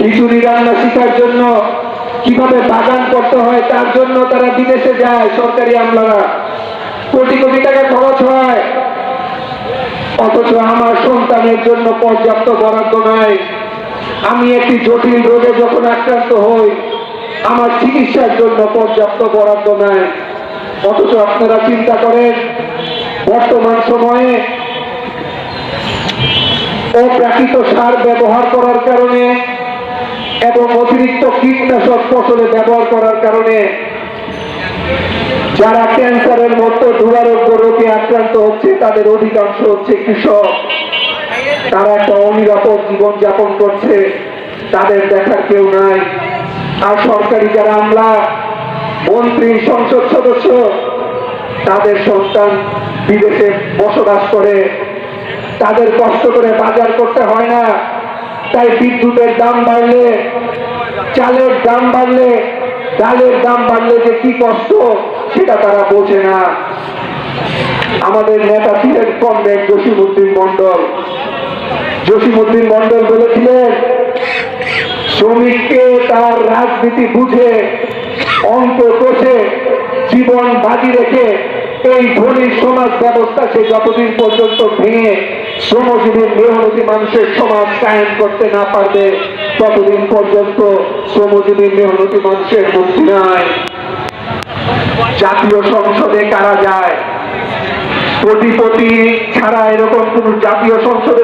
খিচুড়ি রান্না শেখার জন্য, কিভাবে বাগান করতে হয় তার জন্য তারা বিদেশে যায়। সরকারি আমলারা কোটি কোটি টাকা খরচ হয়, অথচ আমার সন্তানের জন্য পর্যাপ্ত বরাদ্দ নাই। আমি একটি জটিল রোগে যখন আক্রান্ত হই, আমার চিকিৎসার জন্য পর্যাপ্ত বরাদ্দ নাই। অথচ আপনারা চিন্তা করেন, বর্তমান সময়ে অপ্রাকৃত সার ব্যবহার করার কারণে এবং অতিরিক্ত কীটনাশক ফসলে ব্যবহার করার কারণে যারা ক্যান্সারের মতো দুরারোগ্য রোগে আক্রান্ত হচ্ছে তাদের অধিকাংশ হচ্ছে কৃষক। তারা একটা অনিরাপদ জীবন যাপন করছে, তাদের দেখার কেউ নাই। আর সরকারি যারা আমলা, মন্ত্রী, সংসদ সদস্য, তাদের সন্তান বিদেশে বসবাস করে, তাদের কষ্ট করে বাজার করতে হয় না। তাই বিদ্যুতের দাম বাড়লে, চালের দাম বাড়লে, ডালের দাম বাড়লে যে কি কষ্ট সেটা তারা বোঝে না। আমাদের নেতা ছিলেন কমরেড জসিমউদ্দিন মন্ডল। জসিমউদ্দিন মন্ডল বলেছিলেন, শ্রমিককে তার রাজনীতি বুঝে, অঙ্ক কষে, জীবন বাজি রেখে এই ধনী সমাজ ব্যবস্থা সে যতদিন পর্যন্ত ভেঙে শ্রমজীবী মেহনতি মানুষের সমাজ কায়েম করতে না পারবে, ততদিন পর্যন্ত শ্রমজীবী মেহনতি মানুষের মুক্তি নাই। জাতীয় সংসদে কারা যায়? কোটিপতি ছাড়া এরকম কোন জাতীয় সংসদে